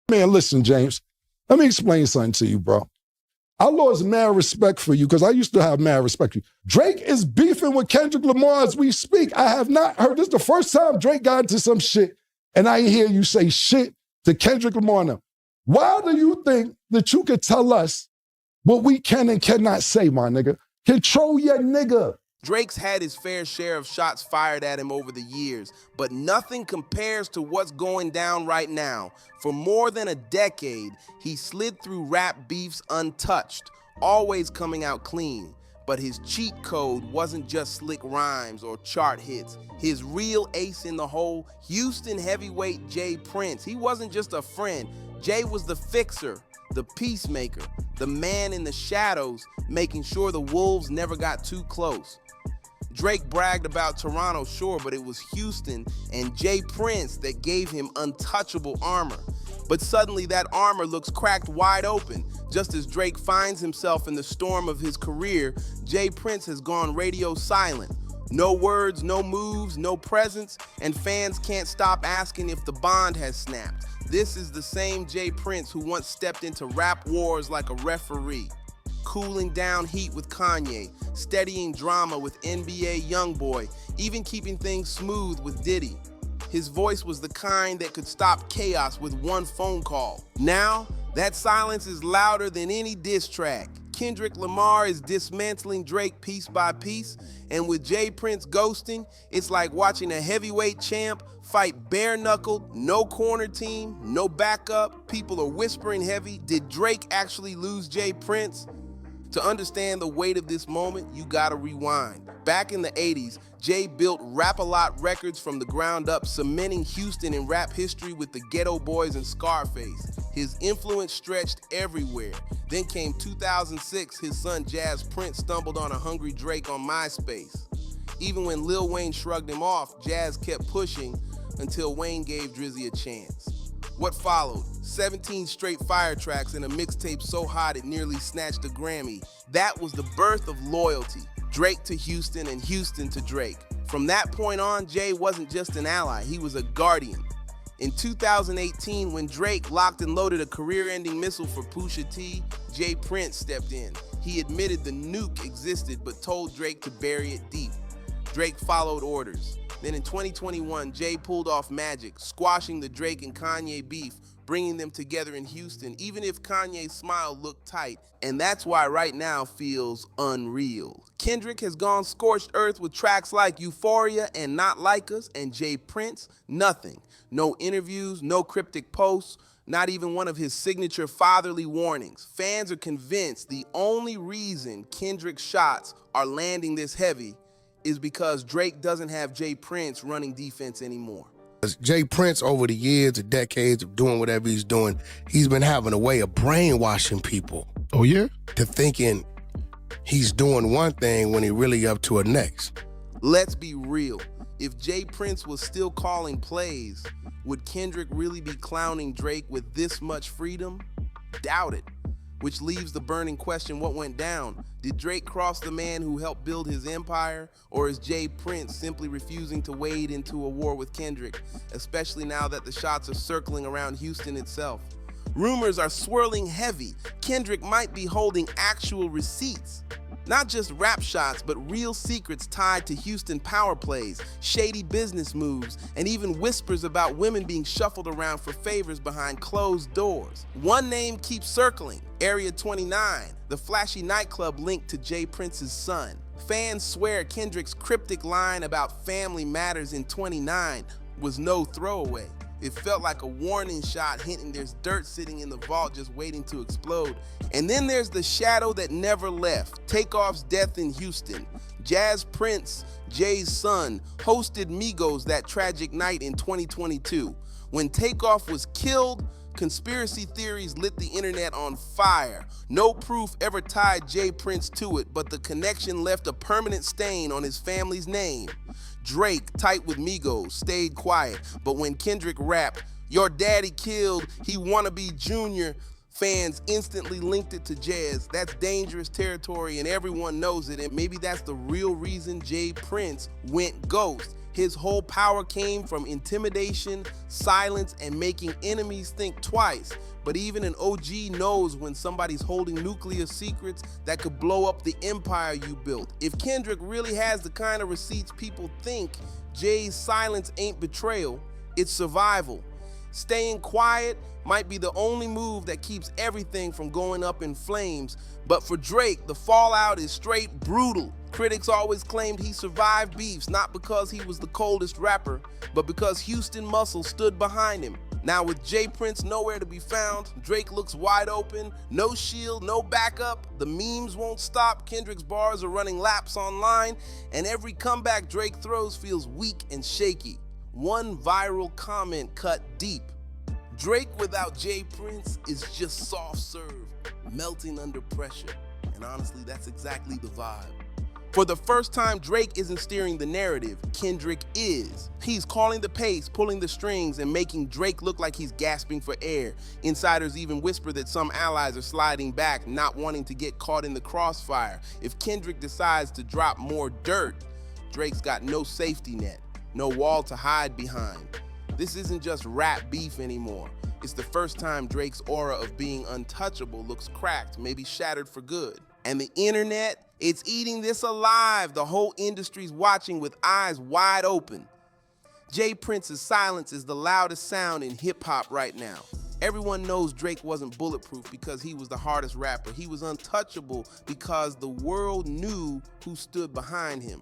Man, listen, James, let me explain something to you, bro. I lost mad respect for you because I used to have mad respect for you. Drake is beefing with Kendrick Lamar as we speak. I have not heard this is the first time Drake got into some shit and I ain't hear you say shit to Kendrick Lamar now. Why do you think that you could tell us what we can and cannot say, my nigga? Control your nigga. Drake's had his fair share of shots fired at him over the years, but nothing compares to what's going down right now. For more than a decade, he slid through rap beefs untouched, always coming out clean. But his cheat code wasn't just slick rhymes or chart hits. His real ace in the hole, Houston heavyweight Jay Prince. He wasn't just a friend. Jay was the fixer, the peacemaker, the man in the shadows, making sure the wolves never got too close. Drake bragged about Toronto, sure, but it was Houston and Jay Prince that gave him untouchable armor. But suddenly that armor looks cracked wide open. Just as Drake finds himself in the storm of his career, Jay Prince has gone radio silent. No words, no moves, no presence, and fans can't stop asking if the bond has snapped. This is the same Jay Prince who once stepped into rap wars like a referee, cooling down heat with Kanye, steadying drama with NBA YoungBoy, even keeping things smooth with Diddy. His voice was the kind that could stop chaos with one phone call. Now, that silence is louder than any diss track. Kendrick Lamar is dismantling Drake piece by piece, and with Jay Prince ghosting, it's like watching a heavyweight champ fight bare-knuckled, no corner team, no backup, people are whispering heavy. Did Drake actually lose Jay Prince? To understand the weight of this moment, you gotta rewind. Back in the 80s, Jay built Rap-A-Lot Records from the ground up, cementing Houston in rap history with the Ghetto Boys and Scarface. His influence stretched everywhere. Then came 2006, his son Jazz Prince stumbled on a hungry Drake on MySpace. Even when Lil Wayne shrugged him off, Jazz kept pushing until Wayne gave Drizzy a chance. What followed? 17 straight fire tracks and a mixtape so hot it nearly snatched a Grammy. That was the birth of loyalty. Drake to Houston and Houston to Drake. From that point on, Jay wasn't just an ally, he was a guardian. In 2018, when Drake locked and loaded a career-ending missile for Pusha T, Jay Prince stepped in. He admitted the nuke existed but told Drake to bury it deep. Drake followed orders. Then in 2021, Jay pulled off magic, squashing the Drake and Kanye beef, bringing them together in Houston, even if Kanye's smile looked tight. And that's why right now feels unreal. Kendrick has gone scorched earth with tracks like Euphoria and Not Like Us, and Jay Prince, nothing. No interviews, no cryptic posts, not even one of his signature fatherly warnings. Fans are convinced the only reason Kendrick's shots are landing this heavy is because Drake doesn't have Jay Prince running defense anymore. Jay Prince, over the years, the decades of doing whatever he's doing, he's been having a way of brainwashing people. Oh, yeah? To thinking he's doing one thing when he really up to a next. Let's be real. If Jay Prince was still calling plays, would Kendrick really be clowning Drake with this much freedom? Doubt it. Which leaves the burning question, what went down? Did Drake cross the man who helped build his empire? Or is Jay Prince simply refusing to wade into a war with Kendrick, especially now that the shots are circling around Houston itself? Rumors are swirling heavy. Kendrick might be holding actual receipts. Not just rap shots, but real secrets tied to Houston power plays, shady business moves, and even whispers about women being shuffled around for favors behind closed doors. One name keeps circling, Area 29, the flashy nightclub linked to Jay Prince's son. Fans swear Kendrick's cryptic line about family matters in 29 was no throwaway. It felt like a warning shot hinting there's dirt sitting in the vault just waiting to explode. And then there's the shadow that never left, Takeoff's death in Houston. Jazz Prince, Jay's son, hosted Migos that tragic night in 2022. When Takeoff was killed, conspiracy theories lit the internet on fire. No proof ever tied Jay Prince to it, but the connection left a permanent stain on his family's name. Drake, tight with Migos, stayed quiet, but when Kendrick rapped, "Your daddy killed, he wanna be Junior," Fans instantly linked it to Jazz. That's dangerous territory and everyone knows it, and maybe that's the real reason Jay Prince went ghost. His whole power came from intimidation, silence, and making enemies think twice. But even an OG knows when somebody's holding nuclear secrets that could blow up the empire you built. If Kendrick really has the kind of receipts people think, Jay's silence ain't betrayal, it's survival. Staying quiet might be the only move that keeps everything from going up in flames. But for Drake, the fallout is straight brutal. Critics always claimed he survived beefs, not because he was the coldest rapper, but because Houston muscle stood behind him. Now with Jay Prince nowhere to be found, Drake looks wide open, no shield, no backup, the memes won't stop, Kendrick's bars are running laps online, and every comeback Drake throws feels weak and shaky. One viral comment cut deep. Drake without Jay Prince is just soft serve, melting under pressure. And honestly, that's exactly the vibe. For the first time, Drake isn't steering the narrative, Kendrick is. He's calling the pace, pulling the strings, and making Drake look like he's gasping for air. Insiders even whisper that some allies are sliding back, not wanting to get caught in the crossfire. If Kendrick decides to drop more dirt, Drake's got no safety net, no wall to hide behind. This isn't just rap beef anymore. It's the first time Drake's aura of being untouchable looks cracked, maybe shattered for good. And the internet, it's eating this alive. The whole industry's watching with eyes wide open. Jay Prince's silence is the loudest sound in hip-hop right now. Everyone knows Drake wasn't bulletproof because he was the hardest rapper. He was untouchable because the world knew who stood behind him.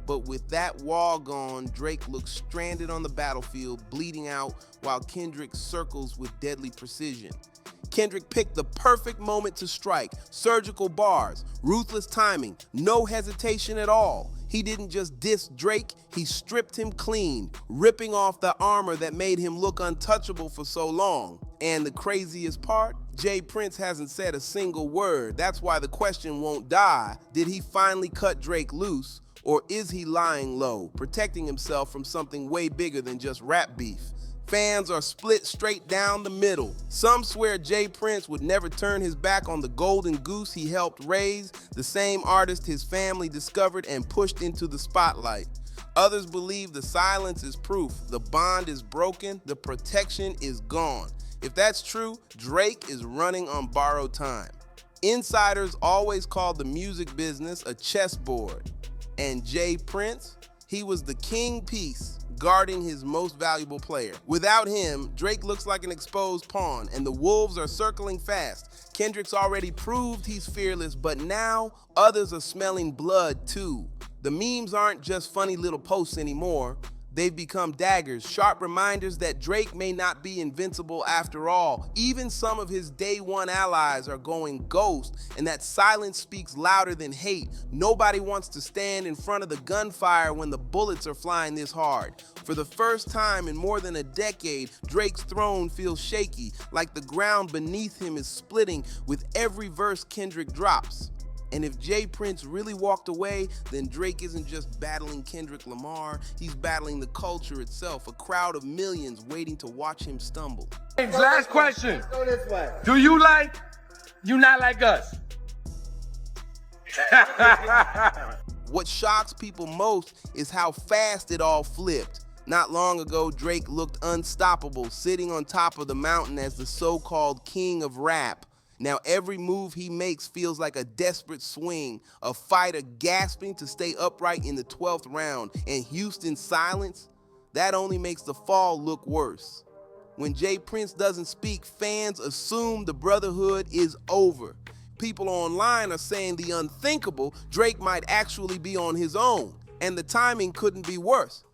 But with that wall gone, Drake looks stranded on the battlefield, bleeding out, while Kendrick circles with deadly precision. Kendrick picked the perfect moment to strike. Surgical bars, ruthless timing, no hesitation at all. He didn't just diss Drake, he stripped him clean, ripping off the armor that made him look untouchable for so long. And the craziest part? Jay Prince hasn't said a single word. That's why the question won't die. Did he finally cut Drake loose? Or is he lying low, protecting himself from something way bigger than just rap beef? Fans are split straight down the middle. Some swear Jay Prince would never turn his back on the golden goose he helped raise, the same artist his family discovered and pushed into the spotlight. Others believe the silence is proof, the bond is broken, the protection is gone. If that's true, Drake is running on borrowed time. Insiders always call the music business a chessboard. And Jay Prince, he was the king piece, guarding his most valuable player. Without him, Drake looks like an exposed pawn, and the wolves are circling fast. Kendrick's already proved he's fearless, but now others are smelling blood too. The memes aren't just funny little posts anymore. They've become daggers, sharp reminders that Drake may not be invincible after all. Even some of his day one allies are going ghost, and that silence speaks louder than hate. Nobody wants to stand in front of the gunfire when the bullets are flying this hard. For the first time in more than a decade, Drake's throne feels shaky, like the ground beneath him is splitting with every verse Kendrick drops. And if Jay Prince really walked away, then Drake isn't just battling Kendrick Lamar, he's battling the culture itself, a crowd of millions waiting to watch him stumble. Last question. Let's go this way. Do you not like us? What shocks people most is how fast it all flipped. Not long ago, Drake looked unstoppable, sitting on top of the mountain as the so-called king of rap. Now every move he makes feels like a desperate swing, a fighter gasping to stay upright in the 12th round, and Houston's silence, that only makes the fall look worse. When Jay Prince doesn't speak, fans assume the brotherhood is over. People online are saying the unthinkable, Drake might actually be on his own, and the timing couldn't be worse.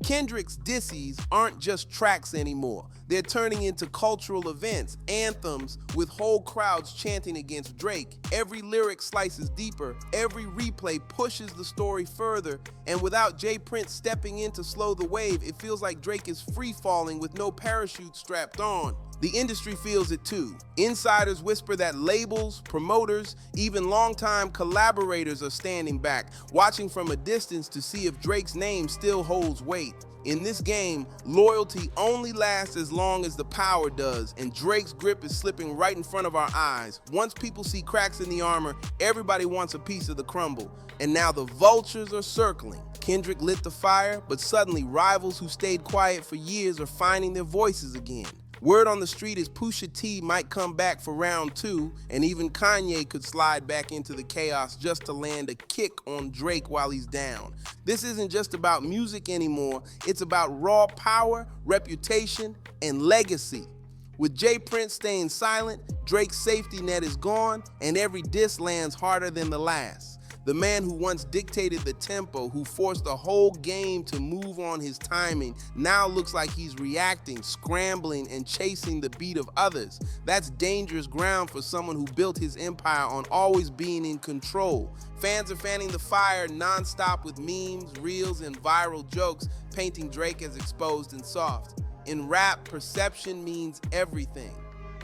Kendrick's dissies aren't just tracks anymore. They're turning into cultural events, anthems with whole crowds chanting against Drake. Every lyric slices deeper, every replay pushes the story further, and without Jay Prince stepping in to slow the wave, it feels like Drake is free-falling with no parachute strapped on. The industry feels it too. Insiders whisper that labels, promoters, even longtime collaborators are standing back, watching from a distance to see if Drake's name still holds weight. In this game, loyalty only lasts as long as the power does, and Drake's grip is slipping right in front of our eyes. Once people see cracks in the armor, everybody wants a piece of the crumble. And now the vultures are circling. Kendrick lit the fire, but suddenly rivals who stayed quiet for years are finding their voices again. Word on the street is Pusha T might come back for round 2, and even Kanye could slide back into the chaos just to land a kick on Drake while he's down. This isn't just about music anymore, it's about raw power, reputation, and legacy. With J. Prince staying silent, Drake's safety net is gone, and every diss lands harder than the last. The man who once dictated the tempo, who forced the whole game to move on his timing, now looks like he's reacting, scrambling, and chasing the beat of others. That's dangerous ground for someone who built his empire on always being in control. Fans are fanning the fire nonstop with memes, reels, and viral jokes, painting Drake as exposed and soft. In rap, perception means everything.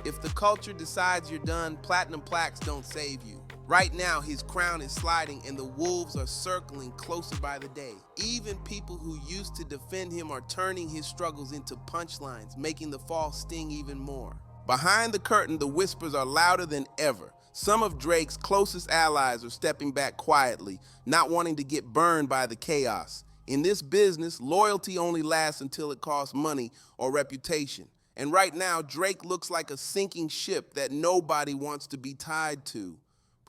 If the culture decides you're done, platinum plaques don't save you. Right now, his crown is sliding and the wolves are circling closer by the day. Even people who used to defend him are turning his struggles into punchlines, making the fall sting even more. Behind the curtain, the whispers are louder than ever. Some of Drake's closest allies are stepping back quietly, not wanting to get burned by the chaos. In this business, loyalty only lasts until it costs money or reputation. And right now, Drake looks like a sinking ship that nobody wants to be tied to.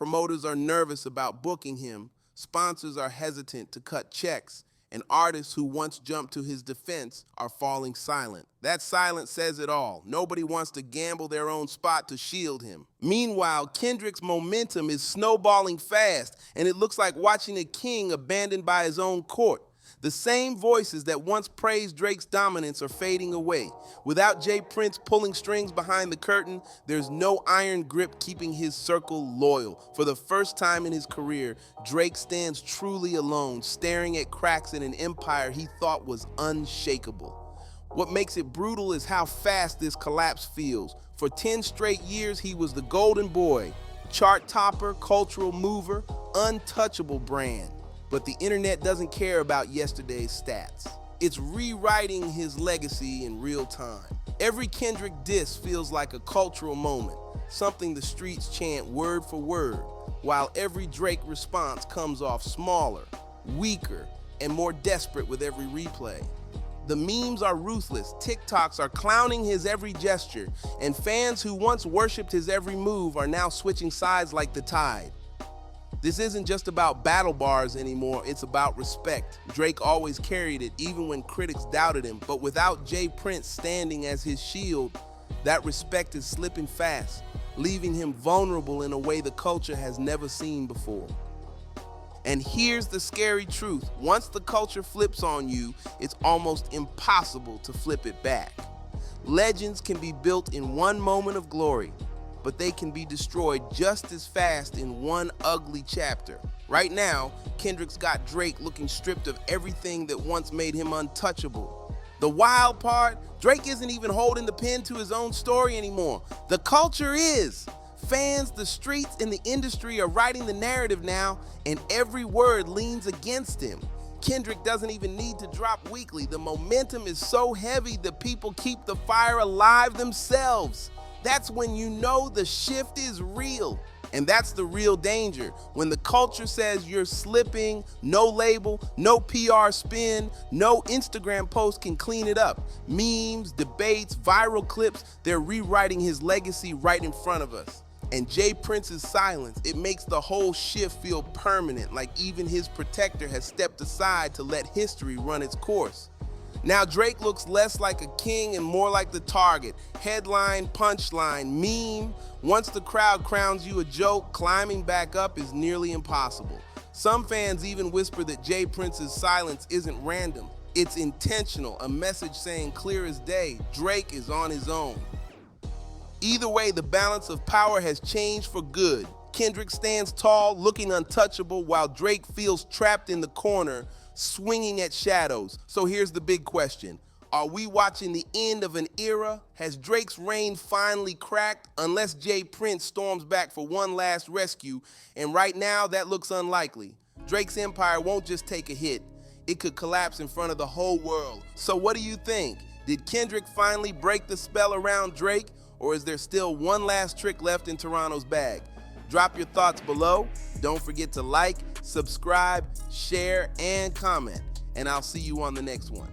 Promoters are nervous about booking him, sponsors are hesitant to cut checks, and artists who once jumped to his defense are falling silent. That silence says it all. Nobody wants to gamble their own spot to shield him. Meanwhile, Kendrick's momentum is snowballing fast, and it looks like watching a king abandoned by his own court. The same voices that once praised Drake's dominance are fading away. Without J. Prince pulling strings behind the curtain, there's no iron grip keeping his circle loyal. For the first time in his career, Drake stands truly alone, staring at cracks in an empire he thought was unshakable. What makes it brutal is how fast this collapse feels. For 10 straight years, he was the golden boy, chart topper, cultural mover, untouchable brand. But the internet doesn't care about yesterday's stats. It's rewriting his legacy in real time. Every Kendrick diss feels like a cultural moment, something the streets chant word for word, while every Drake response comes off smaller, weaker, and more desperate with every replay. The memes are ruthless, TikToks are clowning his every gesture, and fans who once worshipped his every move are now switching sides like the tide. This isn't just about battle bars anymore, it's about respect. Drake always carried it, even when critics doubted him, but without J. Prince standing as his shield, that respect is slipping fast, leaving him vulnerable in a way the culture has never seen before. And here's the scary truth. Once the culture flips on you, it's almost impossible to flip it back. Legends can be built in one moment of glory, but they can be destroyed just as fast in one ugly chapter. Right now, Kendrick's got Drake looking stripped of everything that once made him untouchable. The wild part, Drake isn't even holding the pen to his own story anymore. The culture is. Fans, the streets, and the industry are writing the narrative now, and every word leans against him. Kendrick doesn't even need to drop weekly. The momentum is so heavy that people keep the fire alive themselves. That's when you know the shift is real. And that's the real danger. When the culture says you're slipping, no label, no PR spin, no Instagram post can clean it up. Memes, debates, viral clips, they're rewriting his legacy right in front of us. And J. Prince's silence, it makes the whole shift feel permanent, like even his protector has stepped aside to let history run its course. Now Drake looks less like a king and more like the target. Headline, punchline, meme. Once the crowd crowns you a joke, climbing back up is nearly impossible. Some fans even whisper that J. Prince's silence isn't random. It's intentional, a message saying clear as day, Drake is on his own. Either way, the balance of power has changed for good. Kendrick stands tall, looking untouchable, while Drake feels trapped in the corner, swinging at shadows. So here's the big question. Are we watching the end of an era? Has Drake's reign finally cracked? Unless J. Prince storms back for one last rescue, and right now that looks unlikely. Drake's empire won't just take a hit. it could collapse in front of the whole world. So what do you think? Did Kendrick finally break the spell around Drake, or is there still one last trick left in Toronto's bag? Drop your thoughts below. Don't forget to like, subscribe, share, and comment. And I'll see you on the next one.